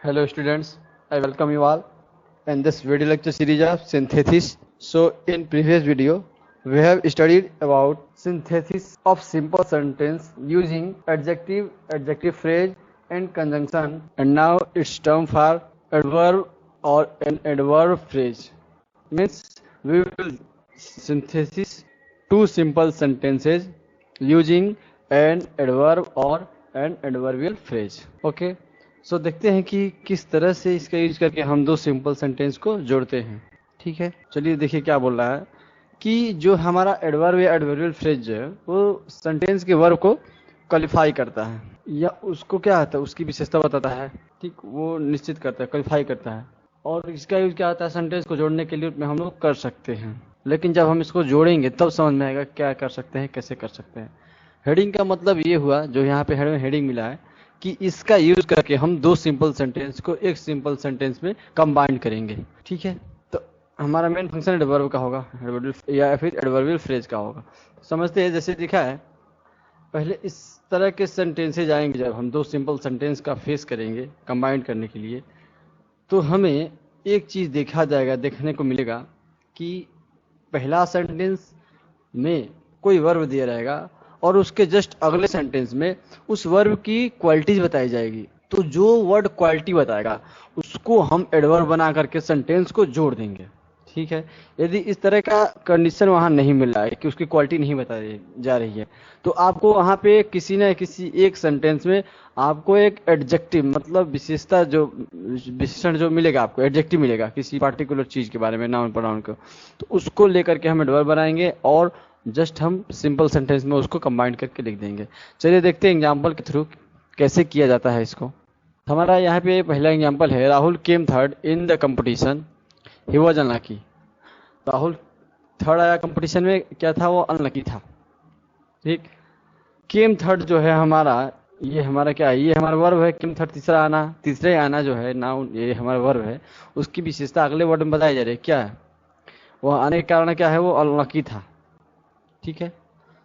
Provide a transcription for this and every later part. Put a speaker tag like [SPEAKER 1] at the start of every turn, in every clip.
[SPEAKER 1] Hello students, I welcome you all in this video lecture series of synthesis. So in previous video, we have studied about synthesis of simple sentence using adjective, adjective phrase and conjunction, and now it's term for adverb or an adverb phrase. Means we will synthesis two simple sentences using an adverb or an adverbial phrase. Okay. सो देखते हैं कि किस तरह से इसका use करके हम दो सिंपल सेंटेंस को जोड़ते हैं। ठीक है, चलिए देखिए क्या बोल रहा है कि जो हमारा एडवर्ब या एडवर्बियल फ्रेज है वो सेंटेंस के वर्ब को क्वालिफाई करता है या उसको क्या आता है उसकी विशेषता बताता है। ठीक, वो निश्चित करता है, क्वालिफाई करता है। और इसका यूज क्या आता है सेंटेंस को जोड़ने के लिए हम लोग कर सकते हैं, लेकिन जब हम इसको जोड़ेंगे तब समझ में आएगा क्या कर सकते हैं, कैसे कर सकते हैं। हेडिंग का मतलब ये हुआ, जो यहाँ पे हेडिंग मिला है कि इसका यूज करके हम दो सिंपल सेंटेंस को एक सिंपल सेंटेंस में कंबाइन करेंगे। ठीक है, तो हमारा मेन फंक्शन एडवर्ब का होगा या फिर एडवर्बियल फ्रेज का होगा। समझते हैं, जैसे दिखा है पहले इस तरह के सेंटेंसेज आएंगे जब हम दो सिंपल सेंटेंस का फेस करेंगे कंबाइन करने के लिए, तो हमें एक चीज देखने को मिलेगा कि पहला सेंटेंस में कोई वर्ब दिया रहेगा और उसके जस्ट अगले सेंटेंस में उस वर्ब की क्वालिटीज बताई जाएगी। तो जो वर्ड क्वालिटी बताएगा उसको हम एडवर्ब बना करके सेंटेंस को जोड़ देंगे। ठीक है, यदि इस तरह का कंडीशन वहां नहीं मिल रहा है कि उसकी क्वालिटी नहीं बताई जा रही है, तो आपको वहां पे किसी न किसी एक सेंटेंस में आपको एक एडजेक्टिव मतलब विशेषता जो विशेषण जो मिलेगा, आपको एडजेक्टिव मिलेगा किसी पार्टिकुलर चीज के बारे में, नाउन प्रोनाउन को, तो उसको लेकर के हम एडवर्ब बनाएंगे और जस्ट हम सिंपल सेंटेंस में उसको कंबाइन करके लिख देंगे। चलिए देखते हैं एग्जांपल के थ्रू कैसे किया जाता है इसको। हमारा यहाँ पे पहला एग्जांपल है, Rahul came third in the competition, he was unlucky. Rahul third आया कंपटीशन में, क्या था वो, अनलकी था। ठीक, केम थर्ड जो है हमारा, ये हमारा क्या है, ये हमारा वर्ब है। केम थर्ड तीसरे आना जो है नाउन, ये हमारा वर्ब है, उसकी विशेषता अगले वर्ड में बताई जा रही है। क्या है वो आने के कारण, क्या है वो अनलकी था। ठीक है,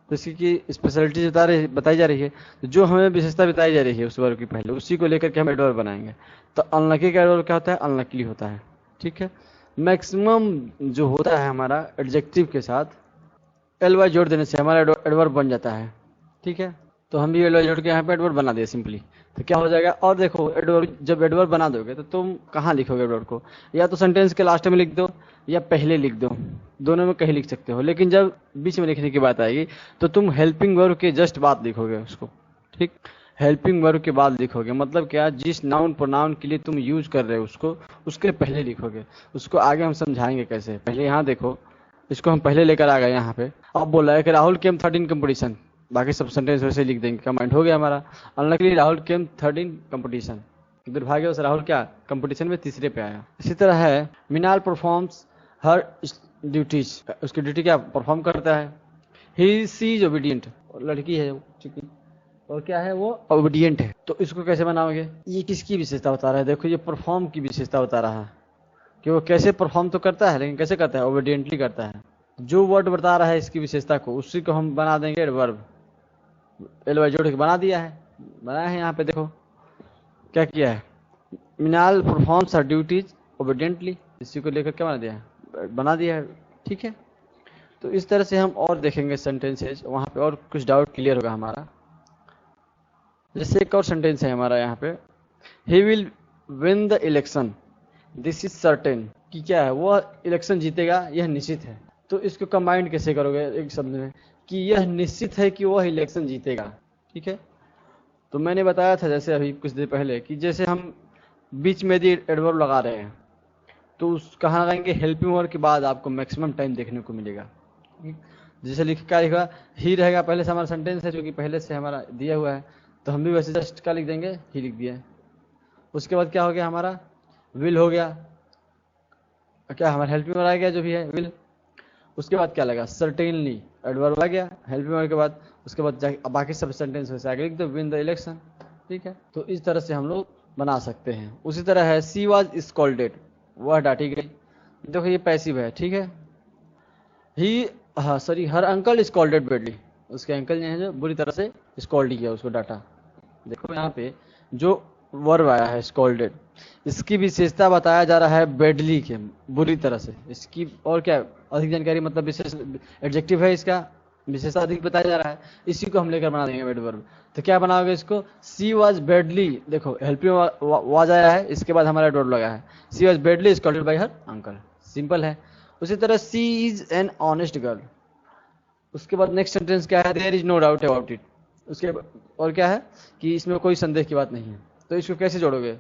[SPEAKER 1] तो इसकी स्पेशलिटी बताई जा रही है, तो जो हमें विशेषता बताई जा रही है उस वर्ब की पहले, उसी को लेकर के हम एडवर्ब बनाएंगे। तो अनलकी का एडवर्ब क्या होता है, अनलकी होता है। ठीक है, मैक्सिमम जो होता है हमारा एडजेक्टिव के साथ एल वाई जोड़ देने से हमारा एडवर्ब बन जाता है। ठीक है, तो हम भी एल वाई जोड़ के यहाँ पे एडवर्ब बना दिए सिंपली, तो क्या हो जाएगा। और देखो एडवर्ब, जब एडवर्ब बना दोगे तो तुम कहाँ लिखोगे एडवर्ब को, या तो सेंटेंस के लास्ट में लिख दो या पहले लिख दो, दोनों में कहीं लिख सकते हो। लेकिन जब बीच में लिखने की बात आएगी तो तुम हेल्पिंग वर्ब के जस्ट बाद लिखोगे उसको। ठीक, हेल्पिंग वर्ब के बाद लिखोगे, मतलब क्या, जिस नाउन प्रोनाउन के लिए तुम यूज कर रहे हो उसको, उसके पहले लिखोगे। उसको आगे हम समझाएंगे कैसे। पहले यहाँ देखो, इसको हम पहले लेकर आ गए यहाँ पे। अब बोला है कि Rahul came third in competition, बाकी सब सेंटेंस वैसे लिख देंगे, कमेंट हो गया हमारा। Unluckily Rahul came third in competition, दुर्भाग्य से राहुल क्या कंपटीशन में तीसरे पे आया। इसी तरह है, मिनाल परफॉर्म्स हर ड्यूटीज, उसकी ड्यूटी क्या परफॉर्म करता है। ही सी इज ओबीडियंट, लड़की है और क्या है वो ओबीडियंट है। तो इसको कैसे बनाओगे, ये किसकी विशेषता बता रहा है, देखो ये परफॉर्म की विशेषता बता रहा है कि वो कैसे परफॉर्म तो करता है, लेकिन कैसे करता है, ओबीडियंटली करता है। जो वर्ड बता रहा है इसकी विशेषता को, उसी को हम बना देंगे एडवर्ब। एल वाई जोड़ के बना दिया है, बनाया है यहाँ पे, देखो क्या किया है, मिनाल परफॉर्म्स हर ड्यूटीज ओबीडियंटली, इसी को लेकर क्या बना दिया है। ठीक है, तो इस तरह से हम और देखेंगे सेंटेंसेज, वहां पे और कुछ डाउट क्लियर होगा हमारा। जैसे एक और सेंटेंस है हमारा यहाँ पे, he will win the election, this is certain, कि क्या है वो इलेक्शन जीतेगा, यह निश्चित है। तो इसको कंबाइंड कैसे करोगे एक शब्द में, कि यह निश्चित है कि वह इलेक्शन जीतेगा। ठीक है, तो मैंने बताया था जैसे अभी कुछ देर पहले कि जैसे हम बीच में यदि एडवर्ब लगा रहे हैं तो उस कहाँ लगाएंगे, हेल्पिंग वर्ब के बाद आपको मैक्सिमम टाइम देखने को मिलेगा। जैसे क्या लिखा, ही रहेगा पहले से, हमारा सेंटेंस है जो कि पहले से हमारा दिया हुआ है, तो हम भी वैसे जस्ट क्या लिख देंगे, ही लिख दिया। उसके बाद क्या हो गया हमारा, विल हो गया, क्या हमारा हेल्पिंग वर्ब आ गया जो भी है विल। उसके बाद क्या लगा, सर्टेनली, एडवर्ब आ गया हेल्पिंग वर्ब के बाद। उसके बाद बाकी सब सेंटेंस वैसे आगे लिख दो, विन द इलेक्शन। ठीक है, तो इस तरह से हम लोग बना सकते हैं। उसी तरह है, सी वाज स्कॉल्डेड, वह डांटी गई। देखो ये पैसिव है। ठीक है, ही हर अंकल स्कॉल्डेड बैडली, उसके अंकल ने जो बुरी तरह से स्कॉल्ड किया, उसको डांटा। देखो यहाँ पे जो वर्ब आया है स्कॉल्डेड, इसकी विशेषता बताया जा रहा है बैडली के, बुरी तरह से। इसकी और क्या अधिक जानकारी, मतलब विशेष एडजेक्टिव है इसका, विशेषता अधिक बताया जा रहा है, इसी को हम लेकर बना देंगे एडवर्ब। तो क्या बनाओगे इसको, सी वॉज बैडली, देखो हेल्पिंग वाज आया है, इसके बाद हमारा एडवर्ब लगा है, she was badly scolded by her uncle, simple है। उसी तरह she is an honest girl, उसके बाद नेक्स्ट सेंटेंस क्या है, there is no doubt about it, उसके और क्या है कि इसमें कोई संदेह की बात नहीं है। तो इसको कैसे जोड़ोगे,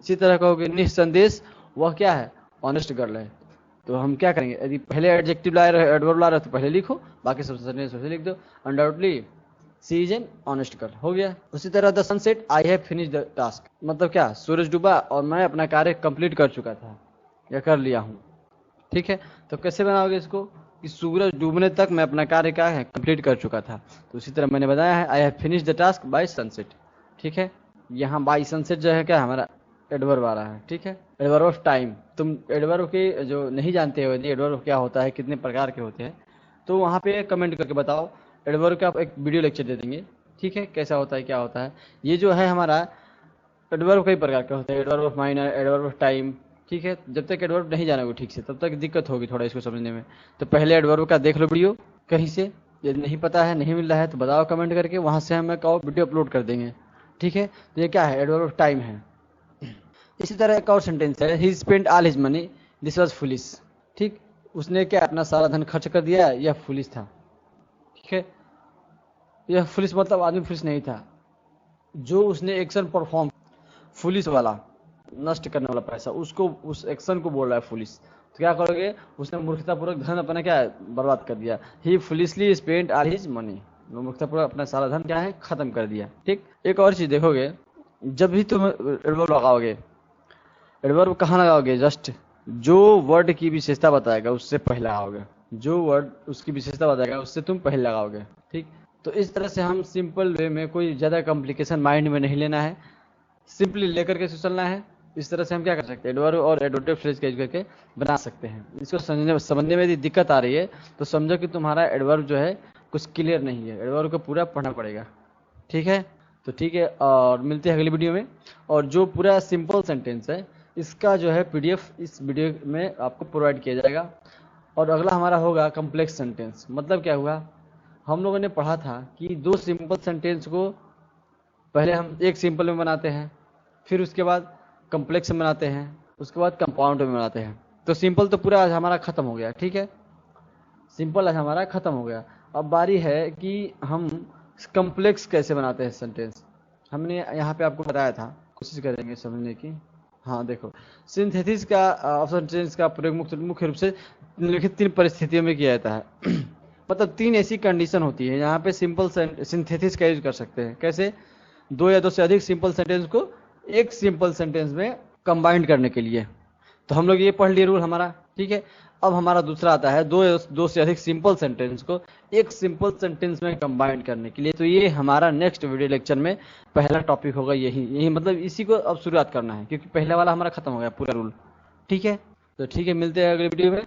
[SPEAKER 1] इसी तरह कहोगे निस्संदेश वह क्या है, ऑनेस्ट गर्ल है। तो हम क्या करेंगे, यदि पहले एडजेक्टिव ला रहे हो, एडवर्ब ला रहे हो, तो पहले लिखो, बाकी सब सेंटेंस वैसे लिख दो, undoubtedly she is an honest girl, हो गया। उसी तरह the sunset I have finish the task, मतलब क्या, सूरज डूबा और मैं अपना कार्य कंप्लीट कर चुका था या कर लिया हूँ, ठीक है। तो कैसे बनाओगे इसको कि सूरज डूबने तक मैं अपना कार्य क्या है, कंप्लीट कर चुका था। तो उसी तरह मैंने बताया है आई have finish the task by sunset, ठीक है। यहाँ बाय सनसेट जो है क्या हमारा एडवर्ब आ रहा है, ठीक है। एडवर्ब ऑफ टाइम, तुम एडवर्ब के जो नहीं जानते हो यदि एडवर्ब क्या होता है, कितने प्रकार के होते हैं, तो वहाँ पे कमेंट करके बताओ, एडवर्ब का एक वीडियो लेक्चर दे देंगे, ठीक है, कैसा होता है क्या होता है। ये जो है हमारा एडवर्ब कई प्रकार के होते हैं, adverb of minor, adverb of time, ठीक है। जब तक एडवर्ब नहीं जानोगे ठीक से तब तक दिक्कत होगी थोड़ा इसको समझने में। तो पहले एडवर्ब का देख लो वीडियो कहीं से, यदि नहीं पता है, नहीं मिल रहा है तो बताओ कमेंट करके, वहाँ से हम एक और वीडियो अपलोड कर देंगे, ठीक है। तो ये क्या है, एडवर्ब ऑफ टाइम है। इसी तरह एक और सेंटेंस है, ही spent all his money this was foolish, ठीक, उसने क्या अपना सारा धन खर्च कर दिया, यह फुलिश था, ठीक है। यह फुलिश मतलब आदमी फुलिश नहीं था, जो उसने एक्शन परफॉर्म, फुलिश वाला नष्ट करने वाला पैसा, उसको उस एक्शन को बोल रहा है फुलिश। तो क्या करोगे, उसने मूर्खतापूर्वक धन अपना क्या है बर्बाद कर दिया, he foolishly spent all his money, मूर्खतापूर्वक अपना सारा धन क्या है खत्म कर दिया, ठीक। एक और चीज देखोगे, जब भी तुम एडवर्ब लगाओगे, एडवर्ब कहाँ लगाओगे, जस्ट जो वर्ड की विशेषता बताएगा उससे पहले लगाओगे, जो वर्ड उसकी विशेषता बताएगा उससे तुम पहले लगाओगे, ठीक। तो इस तरह से हम सिंपल वे में, कोई ज़्यादा कॉम्प्लिकेशन माइंड में नहीं लेना है, सिंपली लेकर के चलना है। इस तरह से हम क्या कर सकते हैं, एडवर्ब और एडवर्ब फ्रेज का यूज करके बना सकते हैं। इसको समझने में यदि दिक्कत आ रही है तो समझो कि तुम्हारा एडवर्ब जो है कुछ क्लियर नहीं है, एडवर्ब को पूरा पढ़ना पड़ेगा, ठीक है। तो ठीक है, और मिलते हैं अगली वीडियो में। और जो पूरा सिंपल सेंटेंस है इसका जो है पीडीएफ इस वीडियो में आपको प्रोवाइड किया जाएगा। और अगला हमारा होगा कम्प्लेक्स सेंटेंस। मतलब क्या हुआ, हम लोगों ने पढ़ा था कि दो सिंपल सेंटेंस को पहले हम एक सिंपल में बनाते हैं, फिर उसके बाद कम्प्लेक्स में बनाते हैं, उसके बाद कंपाउंड में बनाते हैं। तो सिंपल तो पूरा आज हमारा खत्म हो गया, ठीक है, सिंपल आज हमारा खत्म हो गया। अब बारी है कि हम कम्प्लेक्स कैसे बनाते हैं सेंटेंस। हमने यहाँ पे आपको बताया था, कोशिश करेंगे समझने की। हाँ देखो, सिंथेसिस का ऑफ सेंटेंस का प्रयोग मुख्य रूप से निम्नलिखित 3 परिस्थितियों में किया जाता है। मतलब 3 ऐसी कंडीशन होती है यहाँ पे सिंपल सिंथेसिस का यूज कर सकते हैं। कैसे, 2 या 2 से अधिक सिंपल सेंटेंस को एक सिंपल सेंटेंस में कंबाइंड करने के लिए। तो हम लोग ये पढ़ लिए रूल हमारा, ठीक है। अब हमारा दूसरा आता है 2 से अधिक सिंपल सेंटेंस को एक सिंपल सेंटेंस में कंबाइंड करने के लिए। तो ये हमारा नेक्स्ट वीडियो लेक्चर में पहला टॉपिक होगा, यही मतलब इसी को अब शुरुआत करना है, क्योंकि पहला वाला हमारा खत्म हो गया पूरा रूल, ठीक है। तो ठीक है, मिलते हैं अगले वीडियो में।